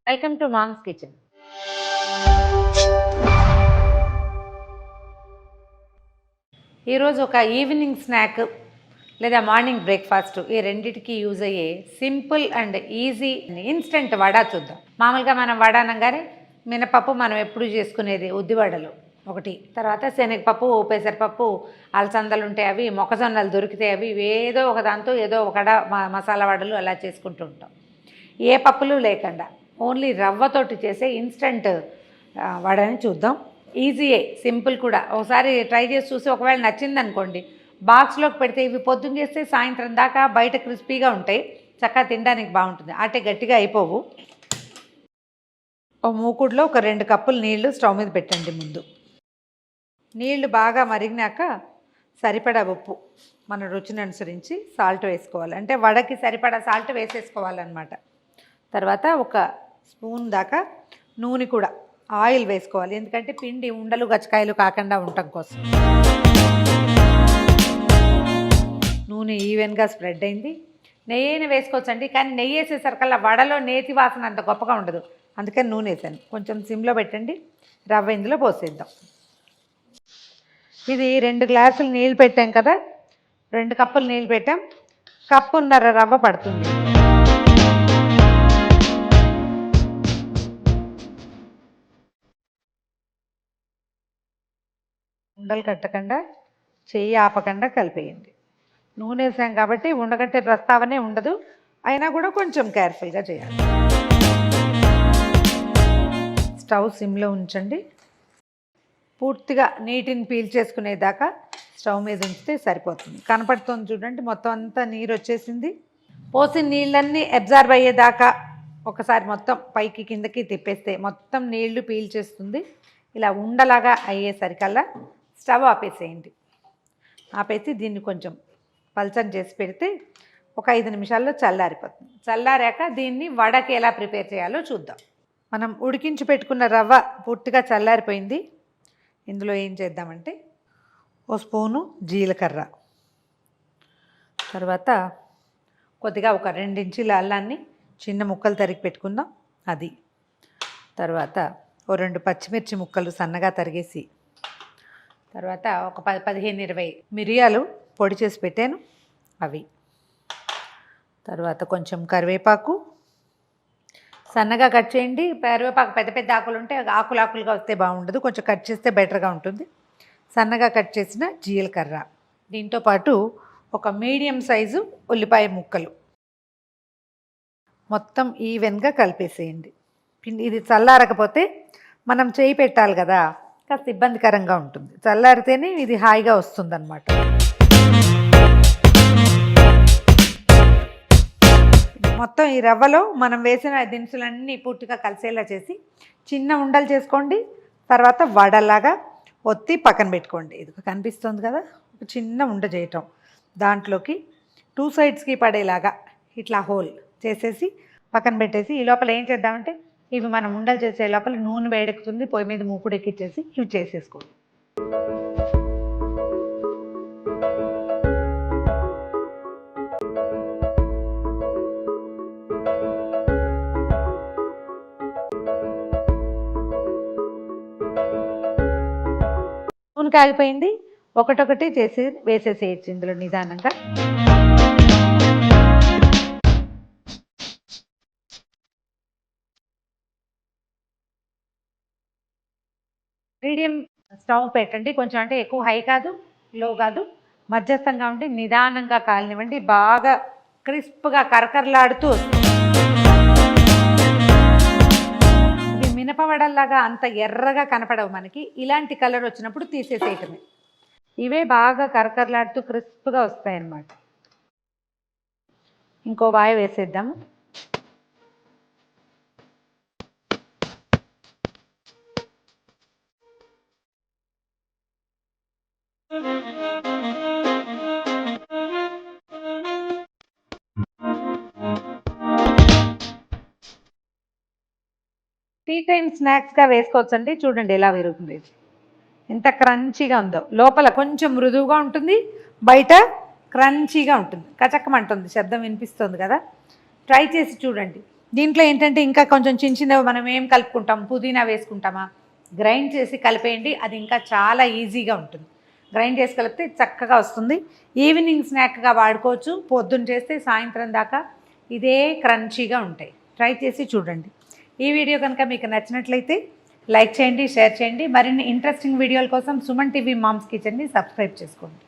Welcome to moms kitchen. ఈరోజు ఒక evening snack లేదా మార్నింగ్ బ్రేక్ఫాస్ట్ ఈ రెండిటికి యూజ్ అయ్యే simple and easy instant vada చూద్దాం. మామూలుగా మనం వడ అనగానే మినపప్పు మనం ఎప్పుడు చేసుకునేది ఉద్దివడలు ఒకటి, తర్వాత శనగపప్పు, పెసరపప్పు, అలసందలు ఉంటాయి, అవి మొక్కజొన్నలు దొరికితే అవి ఏదో ఒక దాంతో ఏదో ఒక మసాలా వడలు అలా చేసుకుంటూ ఉంటాం. ఏ పప్పులు లేకుండా ఓన్లీ రవ్వతోటి చేసే ఇన్స్టంట్ వడని చూద్దాం. ఈజీయే, సింపుల్ కూడా. ఒకసారి ట్రై చేసి చూసి ఒకవేళ నచ్చింది అనుకోండి, బాక్స్లోకి పెడితే ఇవి పొద్దున్న చేస్తే సాయంత్రం దాకా బయట క్రిస్పీగా ఉంటాయి, చక్కగా తినడానికి బాగుంటుంది, అంటే గట్టిగా అయిపోవు. ఓ మూకుడులో ఒక 2 కప్పులు నీళ్లు స్టవ్ మీద పెట్టండి. ముందు నీళ్లు బాగా మరిగినాక సరిపడా ఉప్పు, మన రుచిని అనుసరించి సాల్ట్ వేసుకోవాలి, అంటే వడకి సరిపడా సాల్ట్ వేసేసుకోవాలన్నమాట. తర్వాత ఒక స్పూన్ దాకా నూనె కూడా, ఆయిల్ వేసుకోవాలి, ఎందుకంటే పిండి ఉండలు గచ్చకాయలు కాకుండా ఉండటం కోసం. నూనె ఈవెన్గా స్ప్రెడ్ అయింది. నెయ్యిని వేసుకోవచ్చండి, కానీ నెయ్యి వేసేసరికల్లా వడలో నేతి వాసన అంత గొప్పగా ఉండదు, అందుకని నూనె వేసాను. కొంచెం సిమ్లో పెట్టండి. రవ్వ ఇందులో పోసేద్దాం. ఇది 2 గ్లాసులు నీళ్ళు పెట్టాం కదా, 2 కప్పులు నీళ్ళు పెట్టాం, కప్పున్నర రవ్వ పడుతుంది. ఉండలు కట్టకుండా, చెయ్యి ఆపకుండా కలిపేయండి. నూనె వేసాం కాబట్టి ఉండగట్టే ప్రస్తావనే ఉండదు, అయినా కూడా కొంచెం కేర్ఫుల్గా చేయాలి. స్టవ్ సిమ్లో ఉంచండి. పూర్తిగా నీటిని పీల్చేసుకునేదాకా స్టవ్ మీద ఉంచితే సరిపోతుంది. కనపడుతుంది చూడండి, మొత్తం అంతా నీరు వచ్చేసింది. పోసిన నీళ్ళన్నీ అబ్జార్బ్ అయ్యేదాకా ఒకసారి మొత్తం పైకి కిందకి తిప్పేస్తే మొత్తం నీళ్లు పీల్చేస్తుంది. ఇలా ఉండలాగా అయ్యేసరికల్లా స్టవ్ ఆపేసేయండి. ఆపేసి దీన్ని కొంచెం పల్చని చేసి పెడితే ఒక 5 నిమిషాల్లో చల్లారిపోతుంది. చల్లారాక దీన్ని వడకి ఎలా ప్రిపేర్ చేయాలో చూద్దాం. మనం ఉడికించి పెట్టుకున్న రవ్వ పూర్తిగా చల్లారిపోయింది. ఇందులో ఏం చేద్దామంటే ఓ స్పూను జీలకర్ర, తర్వాత కొద్దిగా ఒక 2 ఇంచుల అల్లాన్ని చిన్న ముక్కలు తరిగి పెట్టుకుందాం అది, తర్వాత ఓ 2 పచ్చిమిర్చి ముక్కలు సన్నగా తరిగేసి, తర్వాత ఒక 15-20 మిరియాలు పొడి చేసి పెట్టాను అవి, తర్వాత కొంచెం కరివేపాకు సన్నగా కట్ చేయండి. కరివేపాకు పెద్ద పెద్ద ఆకులు ఉంటే ఆకులుగా వస్తే బాగుండదు, కొంచెం కట్ చేస్తే బెటర్గా ఉంటుంది. సన్నగా కట్ చేసిన జీలకర్ర, దీంతోపాటు ఒక మీడియం సైజు ఉల్లిపాయ ముక్కలు మొత్తం ఈవెన్గా కలిపేసేయండి. ఇది చల్లారకపోతే మనం చేయి పెట్టాలి కదా, కాస్త ఇబ్బందికరంగా ఉంటుంది. చల్లారితేనే ఇది హాయిగా వస్తుందన్నమాట. మొత్తం ఈ రవ్వలో మనం వేసిన దినుసులన్నీ పూర్తిగా కలిసేలా చేసి చిన్న ఉండలు చేసుకోండి. తర్వాత వడలాగా ఒత్తి పక్కన పెట్టుకోండి. ఇది కనిపిస్తుంది కదా, ఒక చిన్న ఉండ చేయటం, దాంట్లోకి 2 సైడ్స్కి పడేలాగా ఇట్లా హోల్ చేసేసి పక్కన పెట్టేసి, ఈ లోపల ఏం చేద్దామంటే ఇవి మనం ఉండలు చేసే లోపల నూనె వేడెక్కుతుంది, పొయ్యి మీద మూకుడు ఎక్కిచ్చేసి ఇవి చేసేసుకోండి. నూనె కాగిపోయింది, ఒకటొకటి చేసి వేసేసేయచ్చు ఇందులో నిదానంగా. మీడియం స్టవ్ పెట్టండి, కొంచెం అంటే ఎక్కువ హై కాదు లో కాదు, మధ్యస్థంగా ఉండి నిదానంగా కాలనివ్వండి. బాగా క్రిస్ప్గా కరకరలాడుతూ ఇవి మినపవడల్లాగా అంత ఎర్రగా కనపడవు మనకి. ఇలాంటి కలర్ వచ్చినప్పుడు తీసేసేయటమే. ఇవే బాగా కరకరలాడుతూ క్రిస్ప్గా వస్తాయన్నమాట. ఇంకో వాయి వేసేద్దాము. టీ టైం స్నాక్స్గా వేసుకోవచ్చండి. చూడండి ఎలా విరుగుతుంది, ఎంత క్రంచీగా ఉందో. లోపల కొంచెం మృదువుగా ఉంటుంది, బయట క్రంచీగా ఉంటుంది, కచక్కమంటుంది, శబ్దం వినిపిస్తుంది కదా. ట్రై చేసి చూడండి. దీంట్లో ఏంటంటే ఇంకా కొంచెం చిన్న చిన్నవి మనం ఏం కలుపుకుంటాం, పుదీనా వేసుకుంటామా, గ్రైండ్ చేసి కలిపేయండి. అది ఇంకా చాలా ఈజీగా ఉంటుంది. గ్రైండ్ చేసి కలిపితే చక్కగా వస్తుంది. ఈవినింగ్ స్నాక్గా వాడుకోవచ్చు. పొద్దున్న చేస్తే సాయంత్రం దాకా ఇదే క్రంచీగా ఉంటాయి. ట్రై చేసి చూడండి. ఈ వీడియో కనుక మీకు నచ్చినట్లయితే లైక్ చేయండి, షేర్ చేయండి. మరిన్ని ఇంట్రెస్టింగ్ వీడియోల కోసం సుమన్ టీవీ మామ్స్ కిచెన్ని సబ్స్క్రైబ్ చేసుకోండి.